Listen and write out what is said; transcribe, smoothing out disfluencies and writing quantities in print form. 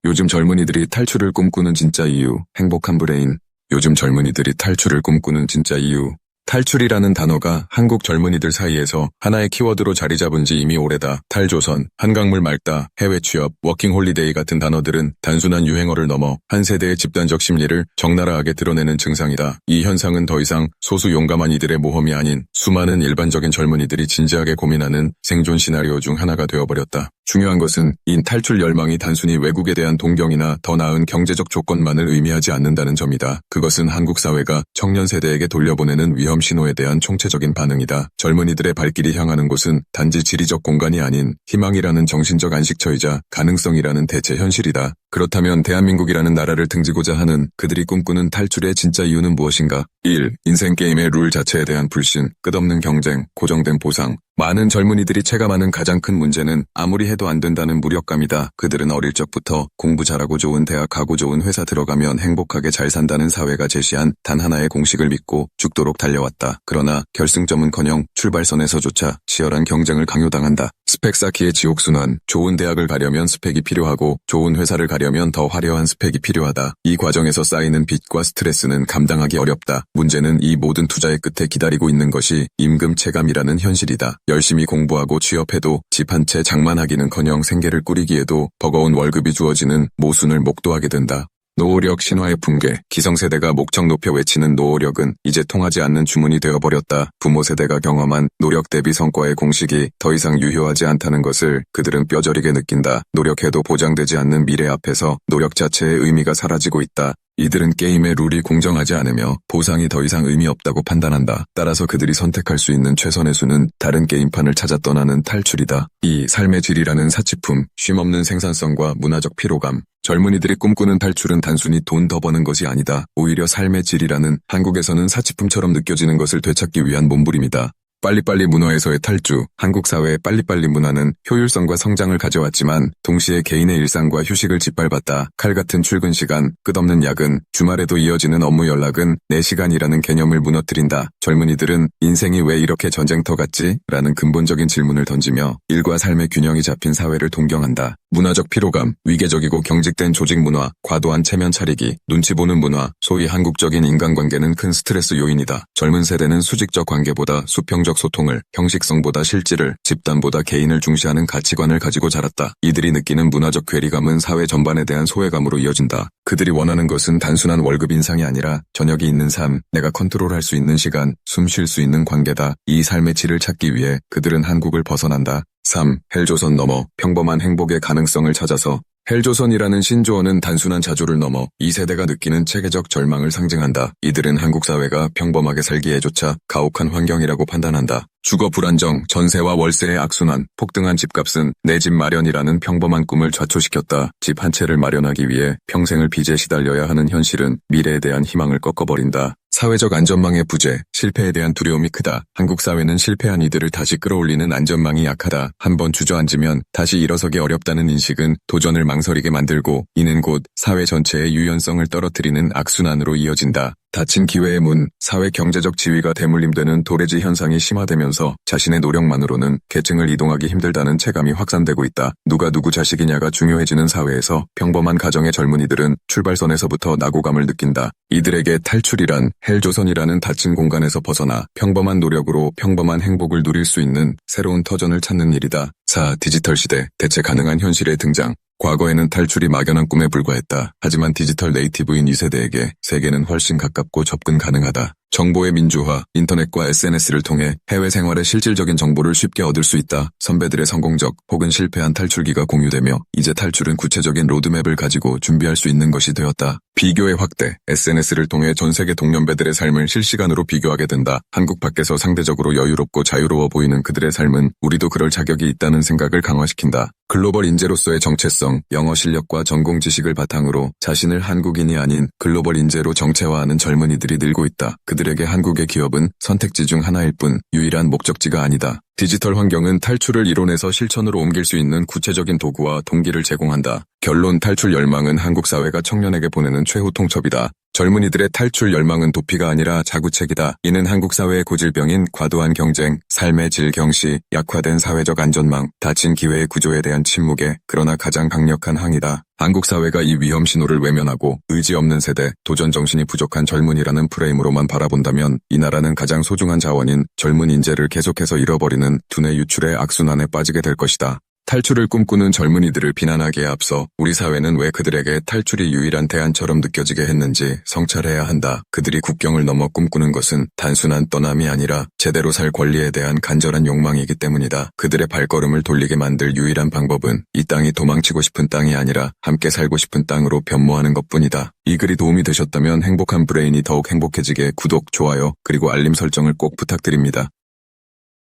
요즘 젊은이들이 탈출을 꿈꾸는 진짜 이유, 행복한 브레인. 요즘 젊은이들이 탈출을 꿈꾸는 진짜 이유. 탈출이라는 단어가 한국 젊은이들 사이에서 하나의 키워드로 자리 잡은 지 이미 오래다. 탈조선, 한강물 맑다, 해외 취업, 워킹홀리데이 같은 단어들은 단순한 유행어를 넘어 한 세대의 집단적 심리를 적나라하게 드러내는 증상이다. 이 현상은 더 이상 소수 용감한 이들의 모험이 아닌 수많은 일반적인 젊은이들이 진지하게 고민하는 생존 시나리오 중 하나가 되어버렸다. 중요한 것은 이 탈출 열망이 단순히 외국에 대한 동경이나 더 나은 경제적 조건만을 의미하지 않는다는 점이다. 그것은 한국 사회가 청년 세대에게 돌려보내는 위험 신호에 대한 총체적인 반응이다. 젊은이들의 발길이 향하는 곳은 단지 지리적 공간이 아닌 희망이라는 정신적 안식처이자 가능성이라는 대체 현실이다. 그렇다면 대한민국이라는 나라를 등지고자 하는 그들이 꿈꾸는 탈출의 진짜 이유는 무엇인가? 1. 인생 게임의 룰 자체에 대한 불신, 끝없는 경쟁, 고정된 보상. 많은 젊은이들이 체감하는 가장 큰 문제는 아무리 해도 안 된다는 무력감이다. 그들은 어릴 적부터 공부 잘하고 좋은 대학 가고 좋은 회사 들어가면 행복하게 잘 산다는 사회가 제시한 단 하나의 공식을 믿고 죽도록 달려왔다. 그러나 결승점은커녕 출발선에서조차 치열한 경쟁을 강요당한다. 스펙 쌓기의 지옥순환. 좋은 대학을 가려면 스펙이 필요하고 좋은 회사를 가려면 더 화려한 스펙이 필요하다. 이 과정에서 쌓이는 빚과 스트레스는 감당하기 어렵다. 문제는 이 모든 투자의 끝에 기다리고 있는 것이 임금 체감이라는 현실이다. 열심히 공부하고 취업해도 집 한 채 장만하기는커녕 생계를 꾸리기에도 버거운 월급이 주어지는 모순을 목도하게 된다. 노후력 신화의 붕괴. 기성세대가 목청 높여 외치는 노후력은 이제 통하지 않는 주문이 되어버렸다. 부모 세대가 경험한 노력 대비 성과의 공식이 더 이상 유효하지 않다는 것을 그들은 뼈저리게 느낀다. 노력해도 보장되지 않는 미래 앞에서 노력 자체의 의미가 사라지고 있다. 이들은 게임의 룰이 공정하지 않으며 보상이 더 이상 의미 없다고 판단한다. 따라서 그들이 선택할 수 있는 최선의 수는 다른 게임판을 찾아 떠나는 탈출이다. 이 삶의 질이라는 사치품, 쉼없는 생산성과 문화적 피로감. 젊은이들이 꿈꾸는 탈출은 단순히 돈 더 버는 것이 아니다. 오히려 삶의 질이라는 한국에서는 사치품처럼 느껴지는 것을 되찾기 위한 몸부림이다. 빨리빨리 문화에서의 탈주. 한국 사회의 빨리빨리 문화는 효율성과 성장을 가져왔지만 동시에 개인의 일상과 휴식을 짓밟았다. 칼같은 출근 시간, 끝없는 야근, 주말에도 이어지는 업무 연락은 내 시간이라는 개념을 무너뜨린다. 젊은이들은 인생이 왜 이렇게 전쟁터 같지? 라는 근본적인 질문을 던지며 일과 삶의 균형이 잡힌 사회를 동경한다. 문화적 피로감, 위계적이고 경직된 조직 문화, 과도한 체면 차리기, 눈치 보는 문화, 소위 한국적인 인간관계는 큰 스트레스 요인이다. 젊은 세대는 수직적 관계보다 수평적 소통을, 형식성보다 실질을, 집단보다 개인을 중시하는 가치관을 가지고 자랐다. 이들이 느끼는 문화적 괴리감은 사회 전반에 대한 소외감으로 이어진다. 그들이 원하는 것은 단순한 월급 인상이 아니라 저녁이 있는 삶, 내가 컨트롤할 수 있는 시간, 숨 쉴 수 있는 관계다. 이 삶의 질을 찾기 위해 그들은 한국을 벗어난다. 3. 헬조선 넘어 평범한 행복의 가능성을 찾아서. 헬조선이라는 신조어는 단순한 자조를 넘어 이 세대가 느끼는 체계적 절망을 상징한다. 이들은 한국 사회가 평범하게 살기에조차 가혹한 환경이라고 판단한다. 주거 불안정, 전세와 월세의 악순환, 폭등한 집값은 내 집 마련이라는 평범한 꿈을 좌초시켰다. 집 한 채를 마련하기 위해 평생을 빚에 시달려야 하는 현실은 미래에 대한 희망을 꺾어버린다. 사회적 안전망의 부재, 실패에 대한 두려움이 크다. 한국 사회는 실패한 이들을 다시 끌어올리는 안전망이 약하다. 한번 주저앉으면 다시 일어서기 어렵다는 인식은 도전을 망설이게 만들고 이는 곧 사회 전체의 유연성을 떨어뜨리는 악순환으로 이어진다. 닫힌 기회의 문, 사회 경제적 지위가 대물림되는 도래지 현상이 심화되면서 자신의 노력만으로는 계층을 이동하기 힘들다는 체감이 확산되고 있다. 누가 누구 자식이냐가 중요해지는 사회에서 평범한 가정의 젊은이들은 출발선에서부터 낙오감을 느낀다. 이들에게 탈출이란 헬조선이라는 닫힌 공간에서 벗어나 평범한 노력으로 평범한 행복을 누릴 수 있는 새로운 터전을 찾는 일이다. 4. 디지털 시대, 대체 가능한 현실의 등장. 과거에는 탈출이 막연한 꿈에 불과했다. 하지만 디지털 네이티브인 이 세대에게 세계는 훨씬 가깝고 접근 가능하다. 정보의 민주화, 인터넷과 SNS를 통해 해외 생활의 실질적인 정보를 쉽게 얻을 수 있다. 선배들의 성공적 혹은 실패한 탈출기가 공유되며 이제 탈출은 구체적인 로드맵을 가지고 준비할 수 있는 것이 되었다. 비교의 확대, SNS를 통해 전 세계 동년배들의 삶을 실시간으로 비교하게 된다. 한국 밖에서 상대적으로 여유롭고 자유로워 보이는 그들의 삶은 우리도 그럴 자격이 있다는 생각을 강화시킨다. 글로벌 인재로서의 정체성, 영어 실력과 전공 지식을 바탕으로 자신을 한국인이 아닌 글로벌 인재로 정체화하는 젊은이들이 늘고 있다. 그들에게 한국의 기업은 선택지 중 하나일 뿐 유일한 목적지가 아니다. 디지털 환경은 탈출을 이론에서 실천으로 옮길 수 있는 구체적인 도구와 동기를 제공한다. 결론 탈출 열망은 한국 사회가 청년에게 보내는 최후 통첩이다. 젊은이들의 탈출 열망은 도피가 아니라 자구책이다. 이는 한국 사회의 고질병인 과도한 경쟁, 삶의 질 경시, 약화된 사회적 안전망, 닫힌 기회의 구조에 대한 침묵에 그러나 가장 강력한 항의다. 한국 사회가 이 위험 신호를 외면하고 의지 없는 세대, 도전 정신이 부족한 젊은이라는 프레임으로만 바라본다면 이 나라는 가장 소중한 자원인 젊은 인재를 계속해서 잃어버리는 두뇌 유출의 악순환에 빠지게 될 것이다. 탈출을 꿈꾸는 젊은이들을 비난하기에 앞서 우리 사회는 왜 그들에게 탈출이 유일한 대안처럼 느껴지게 했는지 성찰해야 한다. 그들이 국경을 넘어 꿈꾸는 것은 단순한 떠남이 아니라 제대로 살 권리에 대한 간절한 욕망이기 때문이다. 그들의 발걸음을 돌리게 만들 유일한 방법은 이 땅이 도망치고 싶은 땅이 아니라 함께 살고 싶은 땅으로 변모하는 것뿐이다. 이 글이 도움이 되셨다면 행복한 브레인이 더욱 행복해지게 구독, 좋아요, 그리고 알림 설정을 꼭 부탁드립니다.